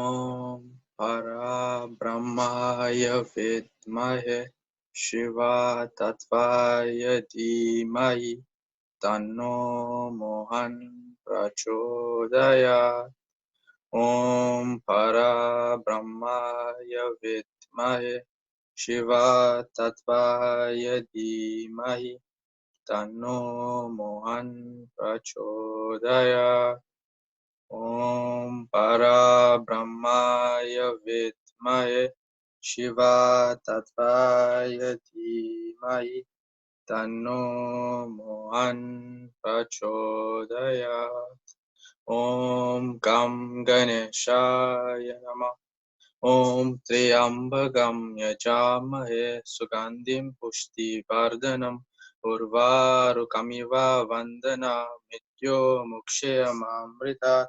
Om Para Brahmaya Vidmahe Shiva Tattvaya Dhimahi Tanno Mohan Prachodayat. Om Para Brahmaya Vidmahe Shiva Tattvaya Dhimahi Tanno Mohan Prachodayat. Om Para Brahmaya Vidmahe Shiva Tattvaya Dhimahi Tanno Mohan Prachodayat. Om Gam Ganeshaya Namah. Om Triambagam Yajamahe Sugandhim Pushti Vardhanam Urvarukamiva Vandana Mityo Mukshayamamrita.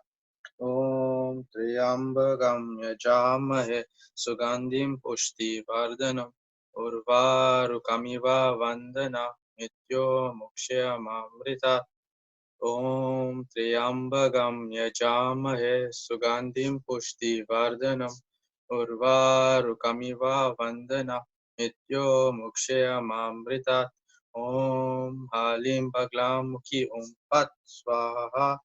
Om Triambagam Yajamahe Sugandhim Pushti Vardhanam Urvarukamiva Vandana Mityo Mukshayamamrita. Om Triambagam Yajamahe Sugandhim Pushti Vardhanam Urvarukamiva Vandana Mityo Mukshayamamrita. Om Halim Baglam Mukhi Om Pat Swaha.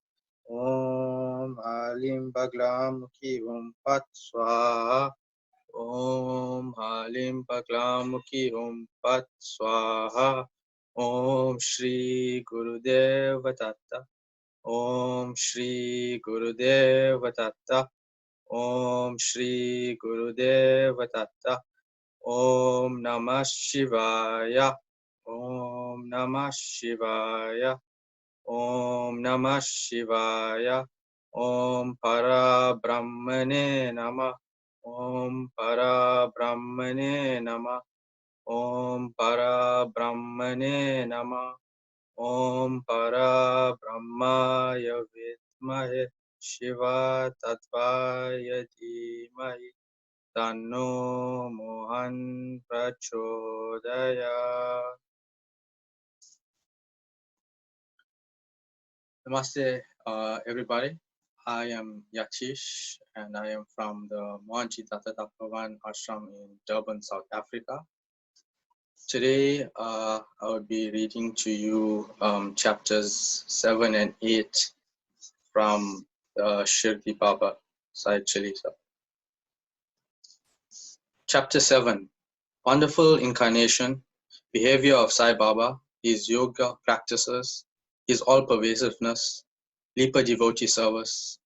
Om Halim Baglam Mukhi Om Pat Swaha. Om Halim Baglam Mukhi Om Pat Swaha. Om Shri Gurudev Tatta. Om Shri Gurudev Tatta. Om Shri Gurudev Tatta. Om Namah Shivaya. Om Namah Shivaya. Om Namah Shivaya. Om Para Brahmane Namah. Om Para Brahmane Namah. Om Para Brahmane Namah. Om Para Brahmaya Vidmahe Shiva Tattvaya Dhimahi Tanno Mohan Prachodaya. Namaste, everybody. I am Yachish and I am from the Mohanji Tatatapavan Ashram in Durban, South Africa. Today, I will be reading to you chapters 7 and 8 from Shirdi Baba, Sai Charitra. Chapter 7, Wonderful Incarnation, Behavior of Sai Baba, His Yoga Practices, His All-Pervasiveness, Lipa Devotee Service,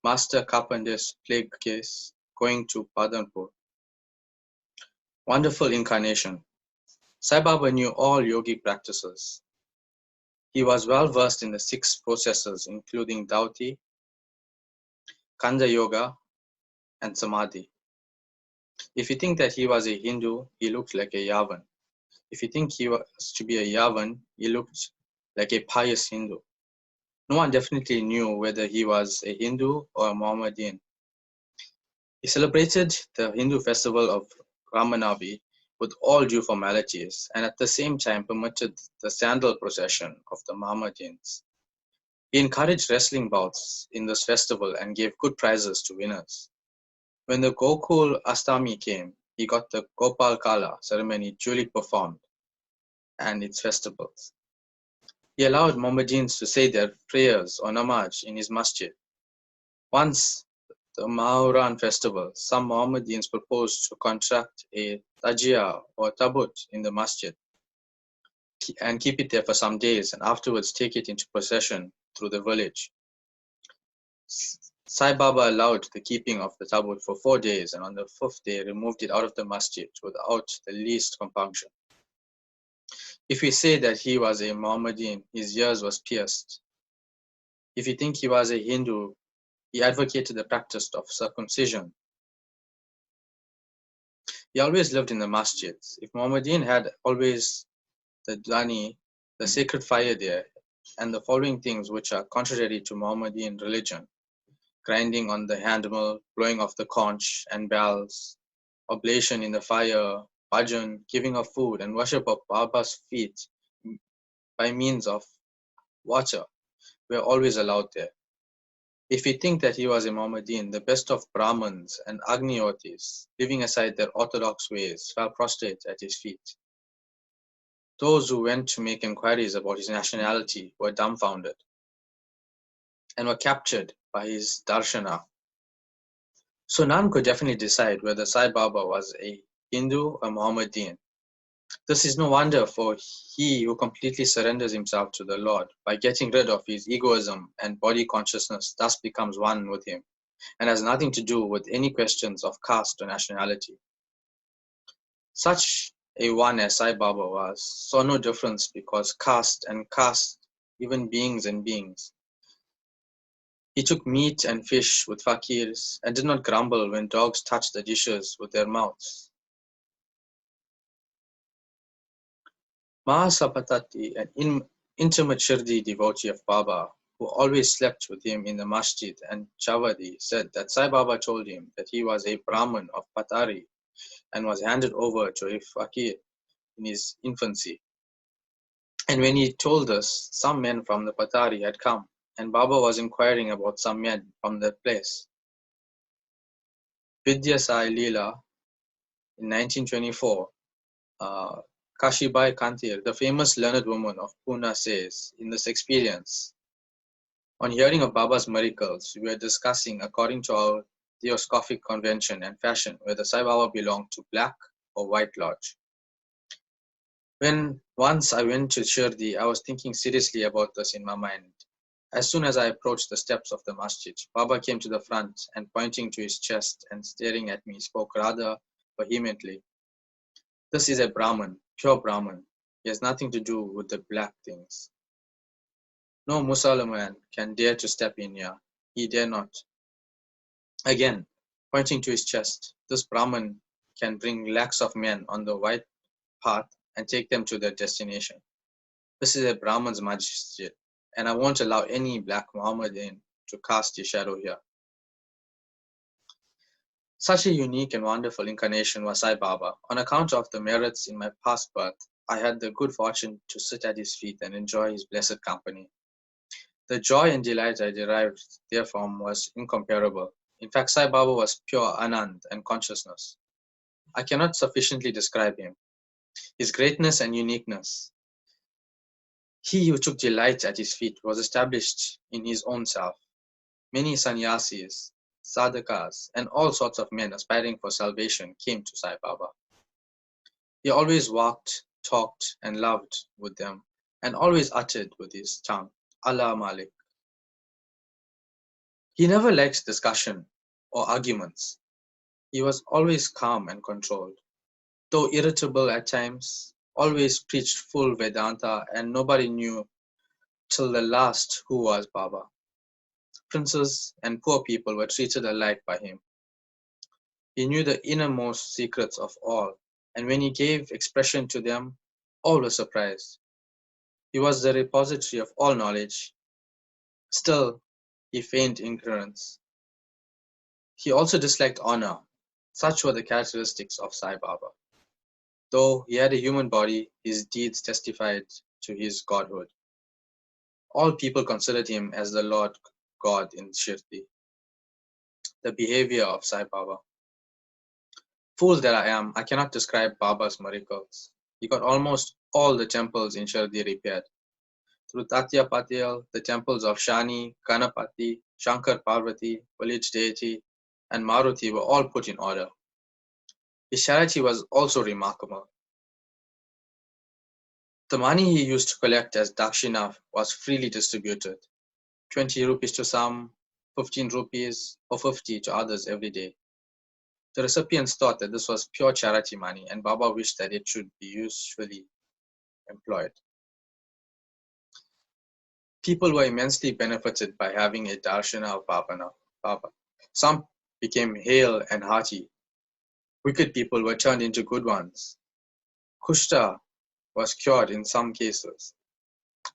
Master Carpenter's Plague Case, Going to Padanpur. Wonderful Incarnation. Sai Baba knew all yogic practices. He was well versed in the 6 processes, including Dhauti, Kunda Yoga, and Samadhi. If you think that he was a Hindu, he looked like a Yavan. If you think he was to be a Yavan, he looked like a pious Hindu. No one definitely knew whether he was a Hindu or a Mohammedan. He celebrated the Hindu festival of Ramanavi with all due formalities and at the same time permitted the sandal procession of the Mohammedans. He encouraged wrestling bouts in this festival and gave good prizes to winners. When the Gokul Astami came, he got the Gopal Kala ceremony duly performed and its festivals. He allowed Mohammedans to say their prayers or namaz in his masjid. Once, the Mahuran festival, some Mohammedans proposed to contract a tajia or tabut in the masjid and keep it there for some days and afterwards take it into procession through the village. Sai Baba allowed the keeping of the tabut for 4 days and on the 5th day removed it out of the masjid without the least compunction. If we say that he was a Mohammedan, his ears was pierced. If you think he was a Hindu, he advocated the practice of circumcision. He always lived in the masjids. If Mohammedan had always the dani, the sacred fire there, and the following things which are contrary to Mohammedan religion: grinding on the handmill, blowing of the conch and bells, oblation in the fire, bhajan, giving of food, and worship of Baba's feet by means of water were always allowed there. If we think that he was a Mohammedan, the best of Brahmins and Agniyotis, leaving aside their orthodox ways, fell prostrate at his feet. Those who went to make inquiries about his nationality were dumbfounded and were captured by his darshana. So none could definitely decide whether Sai Baba was a Hindu or Mohammedan. This is no wonder, for he who completely surrenders himself to the Lord by getting rid of his egoism and body consciousness thus becomes one with him and has nothing to do with any questions of caste or nationality. Such a one as Sai Baba was saw no difference because caste, even beings and beings. He took meat and fish with fakirs and did not grumble when dogs touched the dishes with their mouths. Mahasapatati, an intimate Shirdi devotee of Baba, who always slept with him in the masjid and Chavadi, said that Sai Baba told him that he was a Brahmin of Patari and was handed over to a fakir in his infancy. And when he told us, some men from the Patari had come, and Baba was inquiring about some men from that place. Vidya Sai Leela in 1924, Kashibai Kantir, the famous learned woman of Pune, says, in this experience, on hearing of Baba's miracles, we were discussing, according to our theosophic convention and fashion, whether Sai Baba belonged to black or white lodge. When once I went to Shirdi, I was thinking seriously about this in my mind. As soon as I approached the steps of the masjid, Baba came to the front and pointing to his chest and staring at me, spoke rather vehemently. This is a Brahmin, pure Brahmin. He has nothing to do with the black things. No Mussalman can dare to step in here. He dare not. Again, pointing to his chest, this Brahmin can bring lakhs of men on the white path and take them to their destination. This is a Brahman's masjid, and I won't allow any black Mohammedan to cast a shadow here. Such a unique and wonderful incarnation was Sai Baba. On account of the merits in my past birth, I had the good fortune to sit at his feet and enjoy his blessed company. The joy and delight I derived therefrom was incomparable. In fact, Sai Baba was pure Anand and consciousness. I cannot sufficiently describe him, his greatness and uniqueness. He who took delight at his feet was established in his own self. Many sannyasis, sadhakas, and all sorts of men aspiring for salvation came to Sai Baba. He always walked, talked, and loved with them, and always uttered with his tongue, Allah Malik. He never liked discussion or arguments. He was always calm and controlled. Though irritable at times, always preached full Vedanta, and nobody knew till the last who was Baba. Princes and poor people were treated alike by him. He knew the innermost secrets of all, and when he gave expression to them, all were surprised. He was the repository of all knowledge. Still, he feigned ignorance. He also disliked honor. Such were the characteristics of Sai Baba. Though he had a human body, his deeds testified to his godhood. All people considered him as the Lord God in Shirdi. The behavior of Sai Baba. Fool that I am, I cannot describe Baba's miracles. He got almost all the temples in Shirdi repaired. Through Tatya Patil, the temples of Shani, Ganapati, Shankar Parvati, village deity, and Maruti were all put in order. His charity was also remarkable. The money he used to collect as dakshina was freely distributed. 20 rupees to some, 15 rupees, or 50 to others every day. The recipients thought that this was pure charity money, and Baba wished that it should be usefully employed. People were immensely benefited by having a darshana of Baba. Some became hale and hearty. Wicked people were turned into good ones. Kushta was cured in some cases.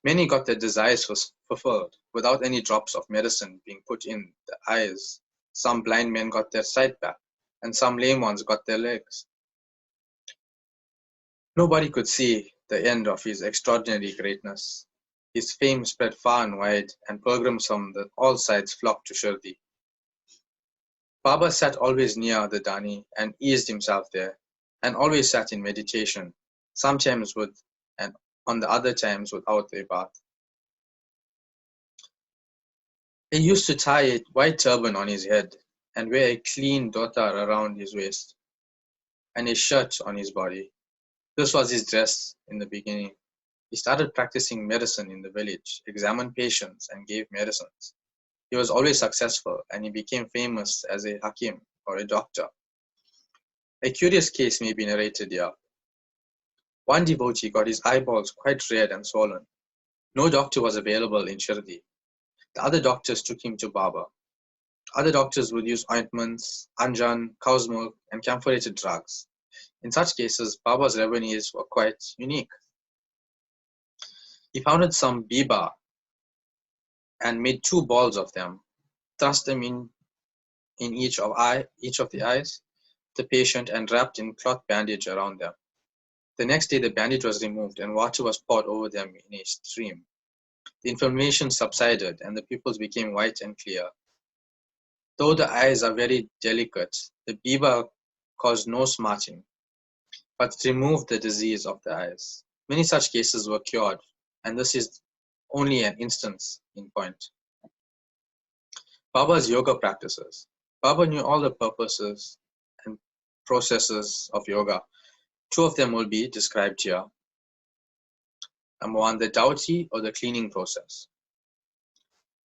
Many got their desires fulfilled without any drops of medicine being put in the eyes. Some blind men got their sight back, and some lame ones got their legs. Nobody could see the end of his extraordinary greatness. His fame spread far and wide, and pilgrims from all sides flocked to Shirdi. Baba sat always near the Dani and eased himself there, and always sat in meditation, sometimes with, and on the other times without a bath. He used to tie a white turban on his head and wear a clean dhota around his waist and a shirt on his body. This was his dress in the beginning. He started practicing medicine in the village, examined patients, and gave medicines. He was always successful, and he became famous as a hakim or a doctor. A curious case may be narrated here. One devotee got his eyeballs quite red and swollen. No doctor was available in Shirdi. The other doctors took him to Baba. Other doctors would use ointments, anjan, cow's milk, and camphorated drugs. In such cases, Baba's remedies were quite unique. He pounded some biba and made 2 balls of them, thrust them in each of the eyes, the patient, and wrapped in cloth bandage around them. The next day, the bandage was removed and water was poured over them in a stream. The inflammation subsided and the pupils became white and clear. Though the eyes are very delicate, the biba caused no smarting, but it removed the disease of the eyes. Many such cases were cured, and this is only an instance in point. Baba's yoga practices. Baba knew all the purposes and processes of yoga. 2 of them will be described here. Number 1, the Dauti or the cleaning process.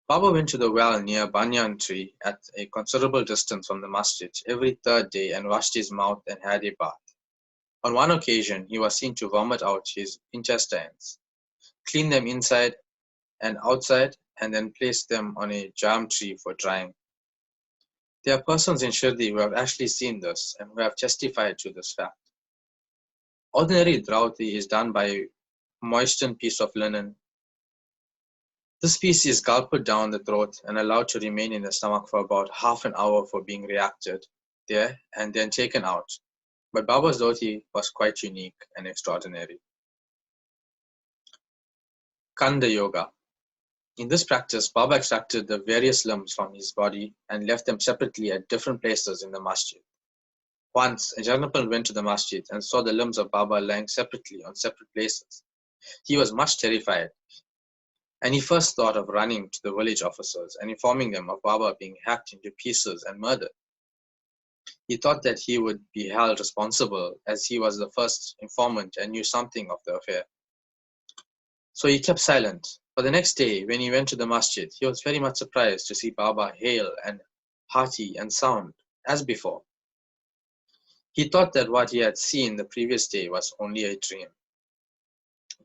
Baba went to the well near Banyan tree at a considerable distance from the masjid every 3rd day and washed his mouth and had a bath. On one occasion, he was seen to vomit out his intestines, clean them inside and outside, and then place them on a jam tree for drying. There are persons in Shirdi who have actually seen this and who have testified to this fact. Ordinary drauti is done by a moistened piece of linen. This piece is gulped down the throat and allowed to remain in the stomach for about half an hour for being reacted there and then taken out. But Baba's dhoti was quite unique and extraordinary. Kunda Yoga. In this practice, Baba extracted the various limbs from his body and left them separately at different places in the masjid. Once, a gentleman went to the masjid and saw the limbs of Baba lying separately on separate places. He was much terrified, and he first thought of running to the village officers and informing them of Baba being hacked into pieces and murdered. He thought that he would be held responsible as he was the first informant and knew something of the affair. So he kept silent. But the next day, when he went to the masjid, he was very much surprised to see Baba hale and hearty and sound, as before. He thought that what he had seen the previous day was only a dream.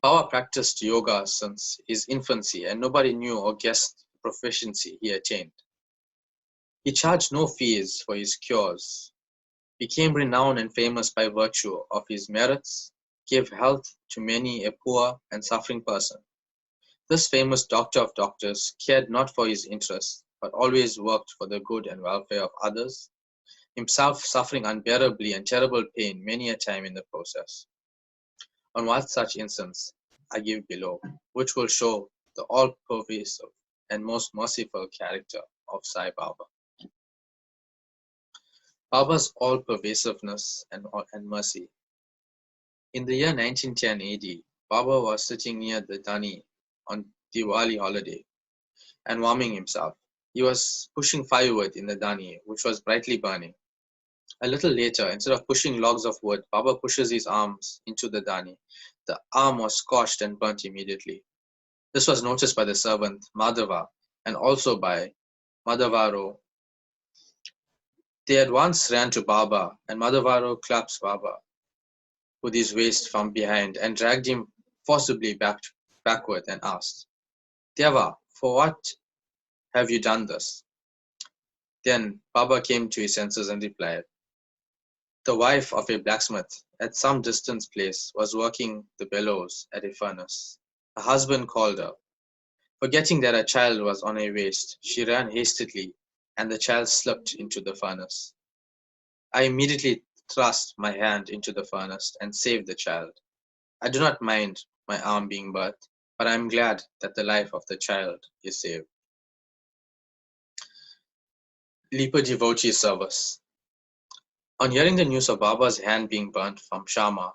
Baba practiced yoga since his infancy, and nobody knew or guessed the proficiency he attained. He charged no fees for his cures, became renowned and famous by virtue of his merits, gave health to many a poor and suffering person. This famous doctor of doctors cared not for his interests, but always worked for the good and welfare of others, himself suffering unbearably and terrible pain many a time in the process. On one such instance I give below, which will show the all-pervasive and most merciful character of Sai Baba. Baba's all-pervasiveness and mercy. In the year 1910 AD, Baba was sitting near the Dani on Diwali holiday and warming himself. He was pushing firewood in the Dani, which was brightly burning. A little later, instead of pushing logs of wood, Baba pushes his arms into the Dani. The arm was scorched and burnt immediately. This was noticed by the servant Madhava and also by Madhavaro. They at once ran to Baba, and Madhavaro clasped Baba with his waist from behind and dragged him forcibly backward and asked, "Deva, for what have you done this?" Then Baba came to his senses and replied, "The wife of a blacksmith at some distant place was working the bellows at a furnace. Her husband called her. Forgetting that a child was on her waist, she ran hastily, and the child slipped into the furnace. I immediately thrust my hand into the furnace and saved the child. I do not mind my arm being burnt, but I am glad that the life of the child is saved. Leaper devotee service. On hearing the news of Baba's hand being burnt from Shama,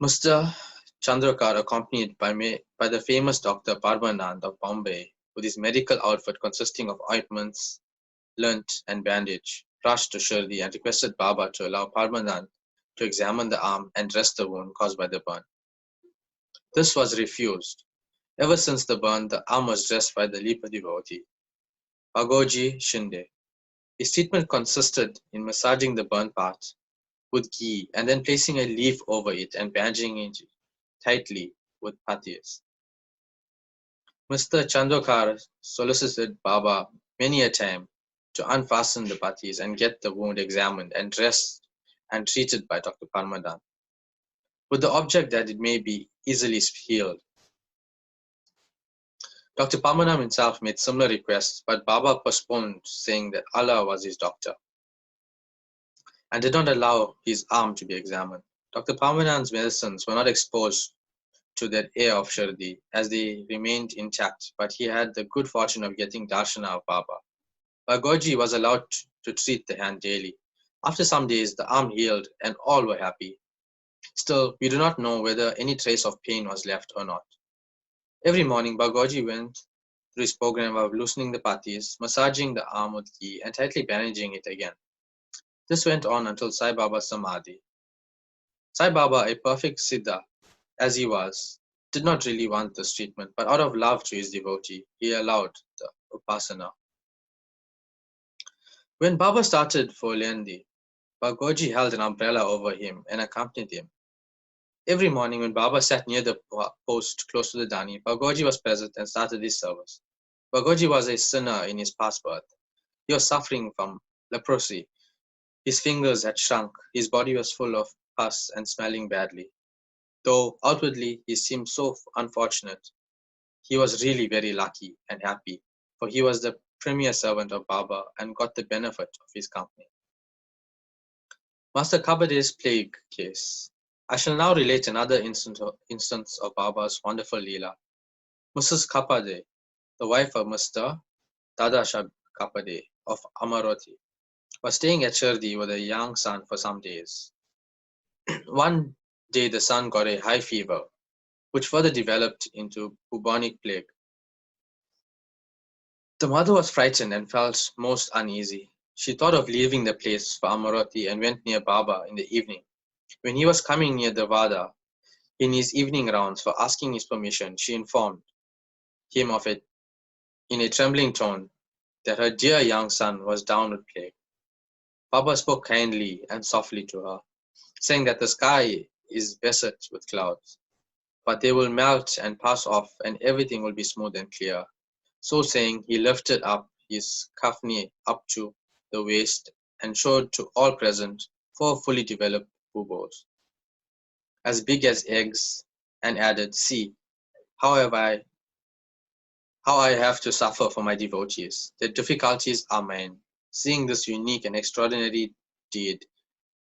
Mr. Chandrakar, accompanied by the famous Dr. Parmanand of Bombay, with his medical outfit consisting of ointments, lint, and bandage, rushed to Shirdi and requested Baba to allow Parmanand to examine the arm and dress the wound caused by the burn. This was refused. Ever since the burn, the arm was dressed by the Leaper devotee, Bhagoji Shinde. His treatment consisted in massaging the burnt part with ghee and then placing a leaf over it and bandaging it tightly with patis. Mr. Chandrakar solicited Baba many a time to unfasten the patis and get the wound examined and dressed and treated by Dr. Parmadan, with the object that it may be easily healed. Dr. Parmadan himself made similar requests, but Baba postponed, saying that Allah was his doctor, and did not allow his arm to be examined. Dr. Parmadan's medicines were not exposed to that air of Shirdi, as they remained intact, but he had the good fortune of getting darshana of Baba. Bhagoji was allowed to treat the hand daily. After some days, the arm healed and all were happy. Still, we do not know whether any trace of pain was left or not. Every morning, Bhagoji went through his program of loosening the patis, massaging the arm with ghee, and tightly bandaging it again. This went on until Sai Baba's Samadhi. Sai Baba, a perfect Siddha as he was, did not really want this treatment, but out of love to his devotee, he allowed the upasana. When Baba started for Lendi, Bhagoji held an umbrella over him and accompanied him. Every morning when Baba sat near the post close to the Dani, Bhagoji was present and started his service. Bhagoji was a sinner in his past birth. He was suffering from leprosy. His fingers had shrunk, his body was full of pus and smelling badly. Though outwardly he seemed so unfortunate, he was really very lucky and happy, for he was the premier servant of Baba and got the benefit of his company. Master Kabade's plague case. I shall now relate another instance of Baba's wonderful Leela. Mrs. Kapade, the wife of Mr. Dadashah Kapade of Amaroti, was staying at Shirdi with a young son for some days. One day the son got a high fever, which further developed into bubonic plague. The mother was frightened and felt most uneasy. She thought of leaving the place for Amaroti and went near Baba in the evening. When he was coming near the Vada, in his evening rounds for asking his permission, she informed him of it in a trembling tone that her dear young son was down with plague. Baba spoke kindly and softly to her, saying that the sky is beset with clouds, but they will melt and pass off and everything will be smooth and clear. So saying, he lifted up his kafni up to the waist and showed to all present 4 fully developed buboes, as big as eggs, and added, "See, how I have to suffer for my devotees. The difficulties are mine." Seeing this unique and extraordinary deed,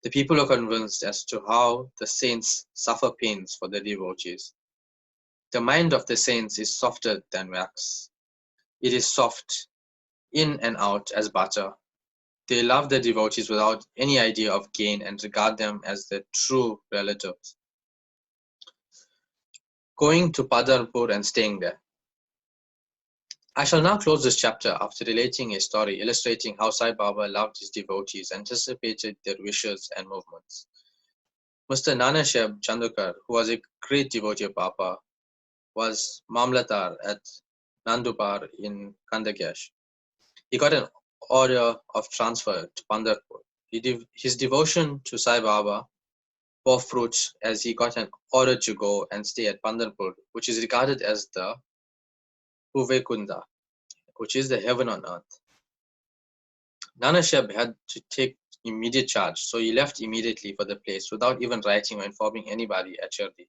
the people are convinced as to how the saints suffer pains for their devotees. The mind of the saints is softer than wax. It is soft in and out as butter. They love their devotees without any idea of gain and regard them as their true relatives. Going to Padarpur and staying there. I shall now close this chapter after relating a story illustrating how Sai Baba loved his devotees, anticipated their wishes and movements. Mr. Nanasheb Chandrakar, who was a great devotee of Baba, was Mamlatar at Nandupar in Kandagash. He got an order of transfer to Pandarpur. His devotion to Sai Baba bore fruit as he got an order to go and stay at Pandarpur, which is regarded as the Uvekunda, which is the heaven on earth. Nanasheb had to take immediate charge, so he left immediately for the place without even writing or informing anybody at Shirdi.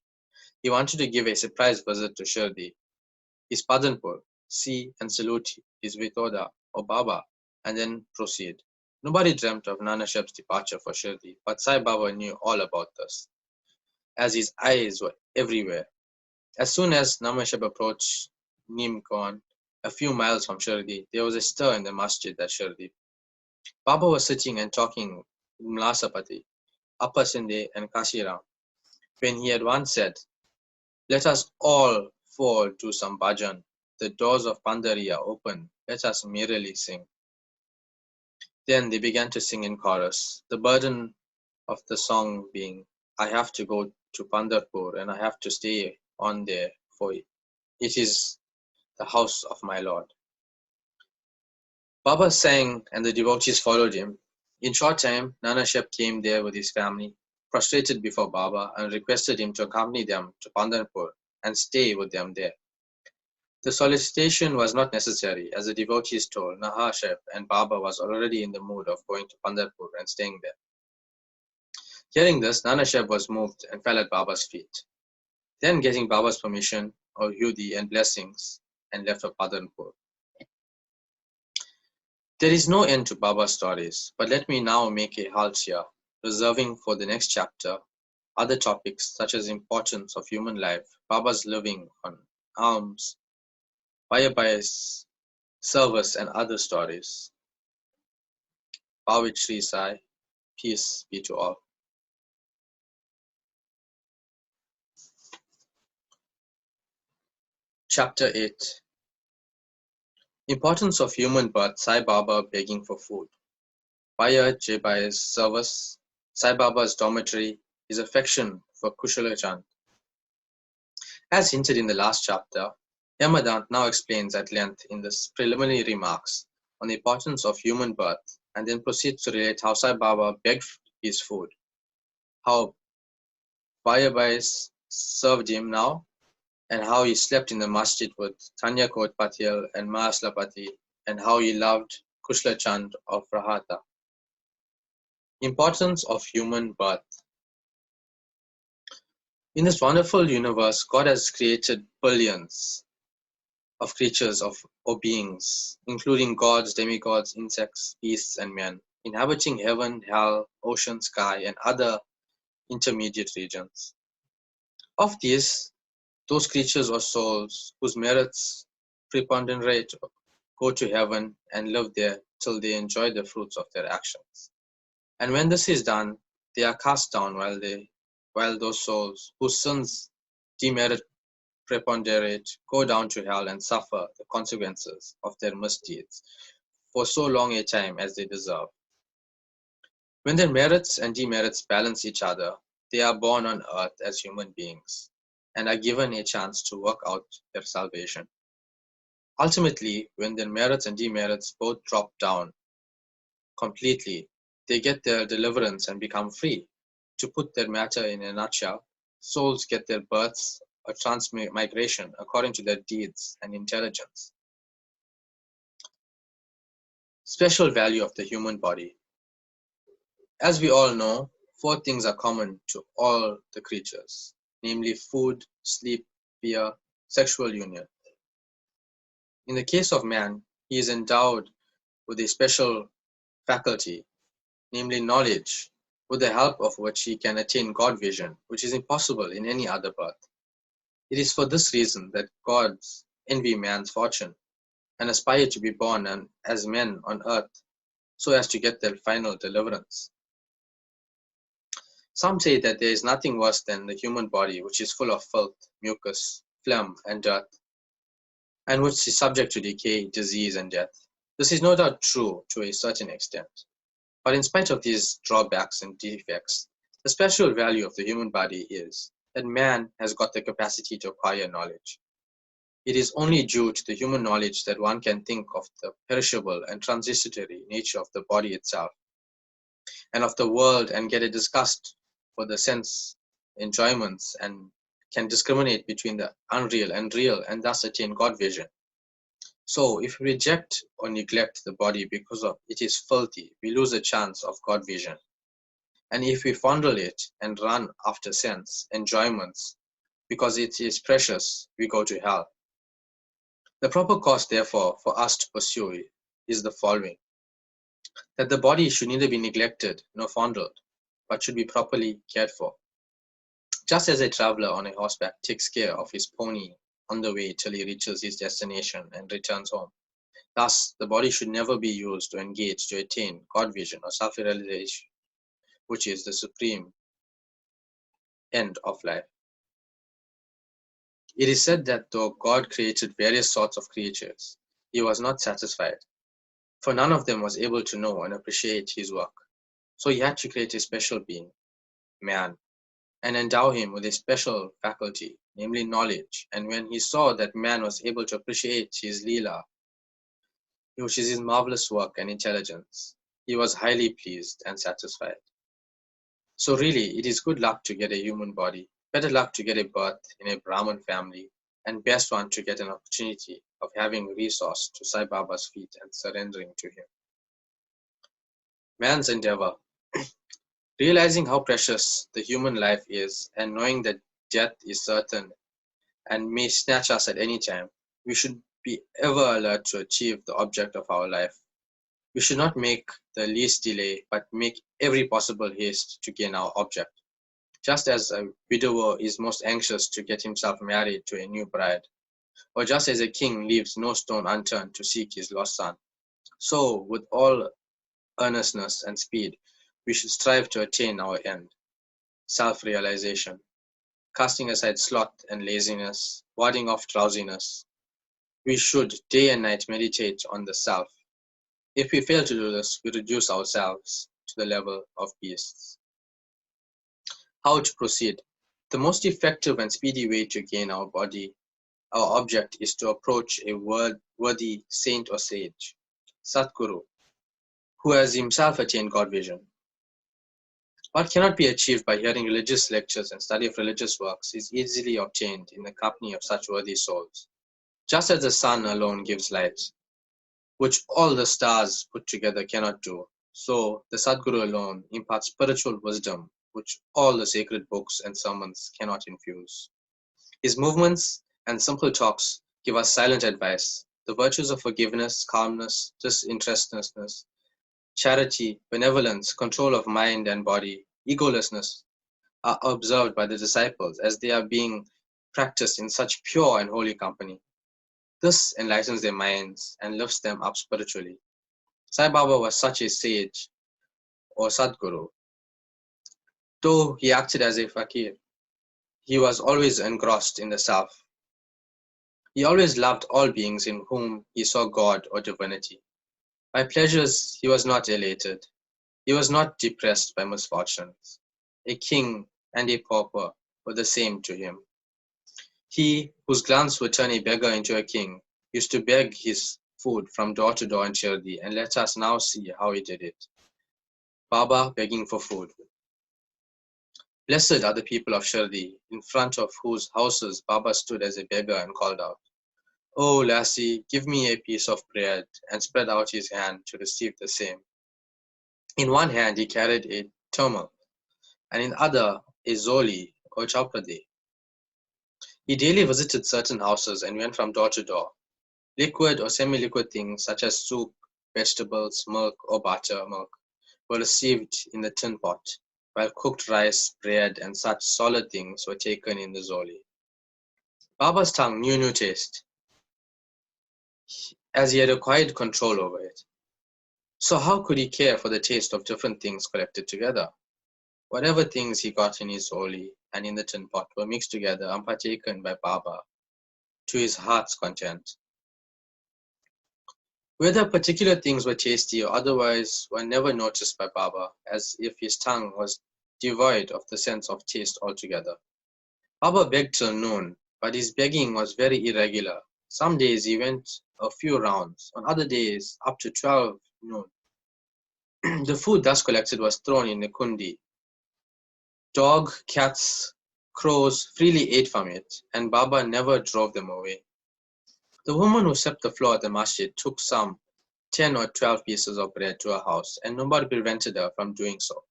He wanted to give a surprise visit to Shirdi, his Padanpur, see and salute his Vitoda or Baba, and then proceed. Nobody dreamt of Nanasheb's departure for Shirdi, but Sai Baba knew all about this, as his eyes were everywhere. As soon as Namashab approached Nimkon, a few miles from Shirdi, there was a stir in the masjid at Shirdi. Baba was sitting and talking with Mlasapati, Appa Sinde and Kasiram, when he had once said, "Let us all four do some bhajan. The doors of Pandari are open. Let us merrily sing." Then they began to sing in chorus, the burden of the song being, "I have to go to Pandarpur and I have to stay on there, for it is the house of my Lord." Baba sang and the devotees followed him. In short time, Nana Shep came there with his family, prostrated before Baba, and requested him to accompany them to Pandarpur and stay with them there. The solicitation was not necessary, as the devotees told Nana Shep and Baba was already in the mood of going to Pandarpur and staying there. Hearing this, Nana Shep was moved and fell at Baba's feet. Then, getting Baba's permission, or Yudi and blessings, and left for Padanpur. There is no end to Baba's stories, but let me now make a halt here, reserving for the next chapter other topics such as importance of human life, Baba's living on alms, Vayabhai's service, and other stories. Bhavit Sri Sai, peace be to all. Chapter 8. Importance of human birth, Sai Baba begging for food. Vaya Jebai's service, Sai Baba's dormitory, his affection for Kushala Chand. As hinted in the last chapter, Yamadant now explains at length in the preliminary remarks on the importance of human birth, and then proceeds to relate how Sai Baba begged his food, how Vayabhai served him now, and how he slept in the masjid with Tanya Kot Patil and Mahaslapati, and how he loved Kushla Chand of Rahata. Importance of human birth. In this wonderful universe, God has created billions of creatures or beings, including gods, demigods, insects, beasts, and men, inhabiting heaven, hell, ocean, sky, and other intermediate regions. Of these, those creatures or souls whose merits preponderate go to heaven and live there till they enjoy the fruits of their actions. And when this is done, they are cast down while those souls whose sins demerit preponderate go down to hell and suffer the consequences of their misdeeds for so long a time as they deserve. When their merits and demerits balance each other, they are born on earth as human beings and are given a chance to work out their salvation. Ultimately, when their merits and demerits both drop down completely, they get their deliverance and become free. To put their matter in a nutshell, souls get their births or transmigration according to their deeds and intelligence. Special value of the human body. As we all know, four things are common to all the creatures, namely food, sleep, fear, sexual union. In the case of man, he is endowed with a special faculty, namely knowledge, with the help of which he can attain God vision, which is impossible in any other birth. It is for this reason that gods envy man's fortune and aspire to be born as men on earth so as to get their final deliverance. Some say that there is nothing worse than the human body, which is full of filth, mucus, phlegm, and dirt, and which is subject to decay, disease, and death. This is no doubt true to a certain extent. But in spite of these drawbacks and defects, the special value of the human body is that man has got the capacity to acquire knowledge. It is only due to the human knowledge that one can think of the perishable and transitory nature of the body itself, and of the world, and get a disgust for the sense enjoyments, and can discriminate between the unreal and real, and thus attain God vision. So, if we reject or neglect the body because of it is filthy, we lose a chance of God vision. And if we fondle it and run after sense enjoyments because it is precious, we go to hell. The proper course, therefore, for us to pursue is the following: that the body should neither be neglected nor fondled, but should be properly cared for. Just as a traveler on a horseback takes care of his pony on the way till he reaches his destination and returns home, thus the body should never be used to engage to attain God vision or self-realization, which is the supreme end of life. It is said that though God created various sorts of creatures, he was not satisfied, for none of them was able to know and appreciate his work. So he had to create a special being, man, and endow him with a special faculty, namely knowledge. And when he saw that man was able to appreciate his Leela, which is his marvelous work and intelligence, he was highly pleased and satisfied. So really, it is good luck to get a human body, better luck to get a birth in a Brahmin family, and best one to get an opportunity of having resource to Sai Baba's feet and surrendering to him. Man's endeavor, realizing how precious the human life is and knowing that death is certain and may snatch us at any time, we should be ever alert to achieve the object of our life. We should not make the least delay, but make every possible haste to gain our object. Just as a widower is most anxious to get himself married to a new bride, or just as a king leaves no stone unturned to seek his lost son, so with all earnestness and speed, we should strive to attain our end, self-realization, casting aside sloth and laziness, warding off drowsiness. We should day and night meditate on the self. If we fail to do this, we reduce ourselves to the level of beasts. How to proceed? The most effective and speedy way to gain our body, our object, is to approach a worthy saint or sage, Satguru, who has himself attained God vision. What cannot be achieved by hearing religious lectures and study of religious works is easily obtained in the company of such worthy souls. Just as the sun alone gives light, which all the stars put together cannot do, so the Sadguru alone imparts spiritual wisdom, which all the sacred books and sermons cannot infuse. His movements and simple talks give us silent advice. The virtues of forgiveness, calmness, disinterestedness, charity, benevolence, control of mind and body, egolessness are observed by the disciples as they are being practiced in such pure and holy company. This enlightens their minds and lifts them up spiritually. Sai Baba was such a sage or Sadguru. Though he acted as a fakir, he was always engrossed in the self. He always loved all beings in whom he saw God or divinity. By pleasures he was not elated. He was not depressed by misfortunes. A king and a pauper were the same to him. He, whose glance would turn a beggar into a king, used to beg his food from door to door in Shirdi, and let us now see how he did it. Baba begging for food. Blessed are the people of Shirdi, in front of whose houses Baba stood as a beggar and called out, "Oh, lassie, give me a piece of bread," and spread out his hand to receive the same. In one hand he carried a turmal, and in the other a zoli or chauprade. He daily visited certain houses and went from door to door. Liquid or semi-liquid things such as soup, vegetables, milk or butter milk were received in the tin pot, while cooked rice, bread and such solid things were taken in the zoli. Baba's tongue knew no taste, as he had acquired control over it. So how could he care for the taste of different things collected together? Whatever things he got in his zoli and in the tin pot were mixed together and partaken by Baba to his heart's content. Whether particular things were tasty or otherwise were never noticed by Baba, as if his tongue was devoid of the sense of taste altogether. Baba begged till noon, but his begging was very irregular. Some days he went a few rounds, on other days up to 12 noon. The food thus collected was thrown in a kundi. Dog, cats, crows freely ate from it, and Baba never drove them away. The woman who swept the floor at the masjid took some 10 or 12 pieces of bread to her house, and nobody prevented her from doing so.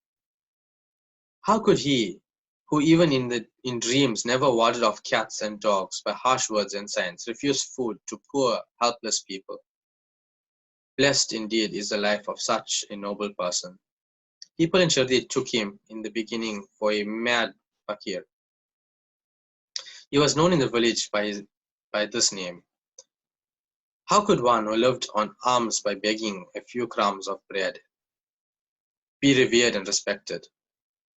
How could he, who even in dreams never warded off cats and dogs by harsh words and signs, refuse food to poor, helpless people? Blessed indeed is the life of such a noble person. People in Shirdi took him in the beginning for a mad fakir, He was known in the village by this name. How could one who lived on alms by begging a few crumbs of bread be revered and respected?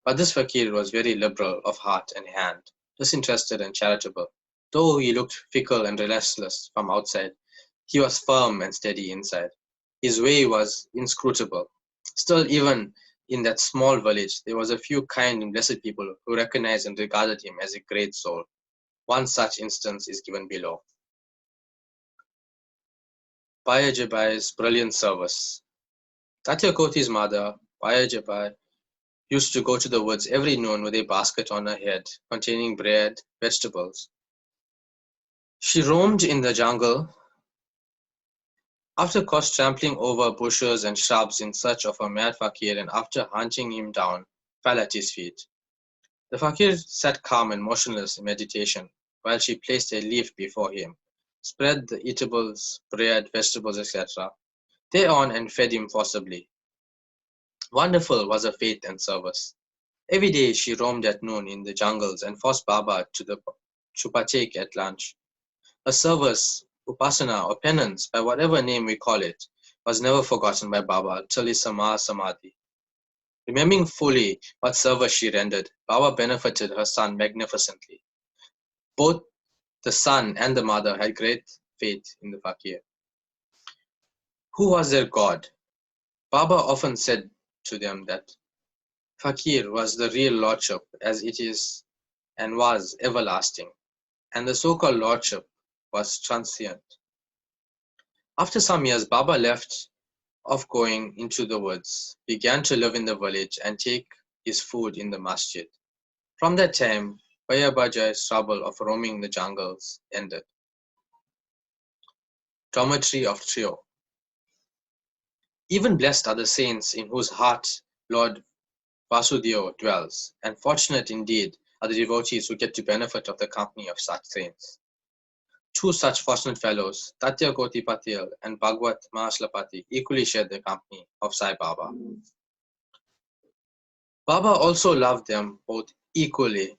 But this fakir was very liberal of heart and hand, disinterested and charitable. Though he looked fickle and restless from outside, he was firm and steady inside. His way was inscrutable. Still, even in that small village, there was a few kind and blessed people who recognized and regarded him as a great soul. One such instance is given below. Payajabai's brilliant service. Tatyakoti's mother, Payajabai, used to go to the woods every noon with a basket on her head containing bread, vegetables. She roamed in the jungle, after course trampling over bushes and shrubs in search of a mad fakir, and after hunting him down, fell at his feet. The fakir sat calm and motionless in meditation, while she placed a leaf before him, spread the eatables, bread, vegetables, etc., thereon and fed him forcibly. Wonderful was her faith and service. Every day she roamed at noon in the jungles and forced Baba to partake at lunch. Her service, upasana or penance, by whatever name we call it, was never forgotten by Baba till his Samadhi. Remembering fully what service she rendered, Baba benefited her son magnificently. Both the son and the mother had great faith in the fakir. Who was their God? Baba often said to them that fakir was the real lordship, as it is and was everlasting, and the so-called lordship was transient. After some years, Baba left off going into the woods, began to live in the village and take his food in the masjid. From that time, Bayabajai's trouble of roaming the jungles ended. Dormitory of Trio. Even blessed are the saints in whose heart Lord Vasudeva dwells, and fortunate indeed are the devotees who get to benefit of the company of such saints. Two such fortunate fellows, Tatya Koti Patil and Bhagwat Mahaslapati, equally shared the company of Sai Baba. Baba also loved them both equally.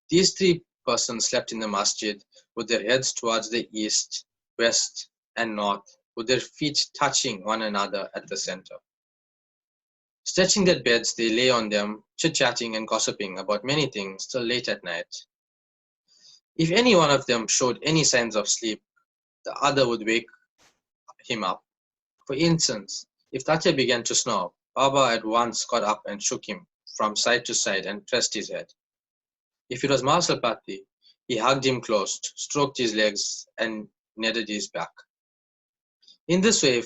These three persons slept in the masjid with their heads towards the east, west, and north, with their feet touching one another at the center. Stretching their beds, they lay on them, chit-chatting and gossiping about many things till late at night. If any one of them showed any signs of sleep, the other would wake him up. For instance, if Tatya began to snore, Baba at once got up and shook him from side to side and pressed his head. If it was Mahasalpati, he hugged him close, stroked his legs, and kneaded his back. In this way,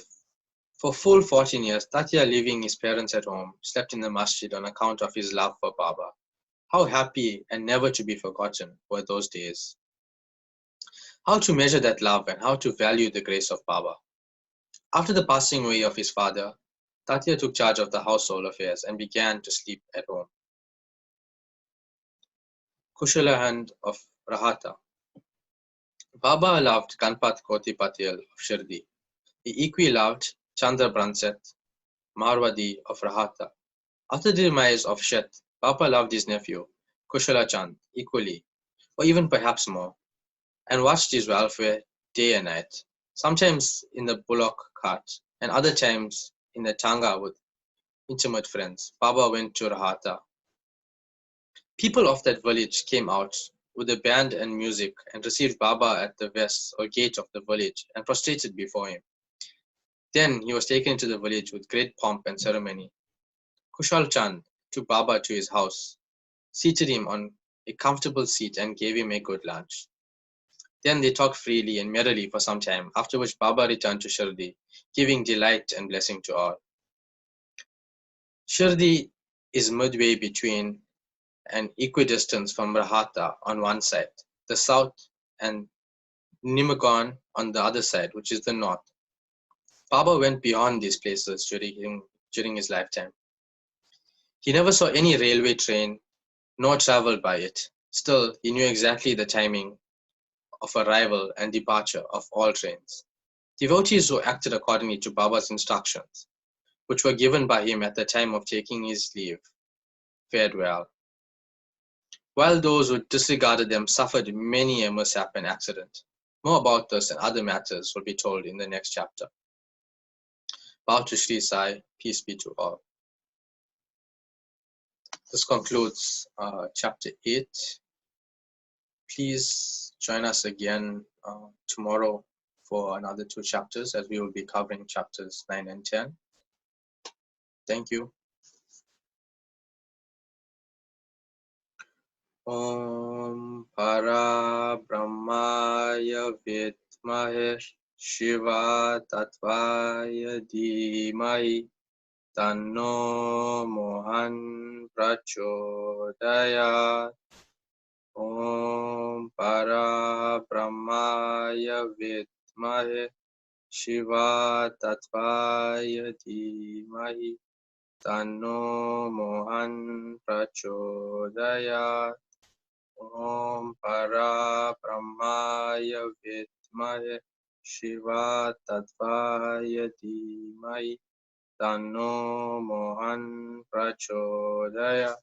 for full 14 years, Tatya, leaving his parents at home, slept in the masjid on account of his love for Baba. How happy and never to be forgotten were those days. How to measure that love and how to value the grace of Baba. After the passing away of his father, Tatya took charge of the household affairs and began to sleep at home. Kushalahand of Rahata. Baba loved Ganpat Koti Patil of Shirdi. He equally loved Chandra Branset, Marwadi of Rahata. After the demise of Shet, Baba loved his nephew, Kushala Chand, equally, or even perhaps more, and watched his welfare day and night, sometimes in the bullock cart, and other times in the tanga with intimate friends. Baba went to Rahata. People of that village came out with a band and music and received Baba at the west or gate of the village and prostrated before him. Then he was taken into the village with great pomp and ceremony. Kushal Chand took Baba to his house, seated him on a comfortable seat and gave him a good lunch. Then they talked freely and merrily for some time, after which Baba returned to Shirdi, giving delight and blessing to all. Shirdi is midway between an equidistance from Rahata on one side, the south, and Nimagon on the other side, which is the north. Baba went beyond these places during his lifetime. He never saw any railway train, nor traveled by it. Still, he knew exactly the timing of arrival and departure of all trains. Devotees who acted accordingly to Baba's instructions, which were given by him at the time of taking his leave, fared well. while those who disregarded them suffered many a mishap and accident. More about this and other matters will be told in the next chapter. Bow to Shri Sai, peace be to all. This concludes chapter 8. Please join us again tomorrow for another 2 chapters, as we will be covering chapters 9 and 10. Thank you. Om Para Brahmaya Vidmahe Shiva Tattvaya Dhimahi Tanno Mohan Prachodayat. Om Para Brahmaya Vidmahe Shiva Tattvaya Dhimahi Tanno Mohan Prachodayat. Om Para Brahmaya Vidmahe Shiva Tattvaya Dhimahi Tanno Mohan Prachodayat.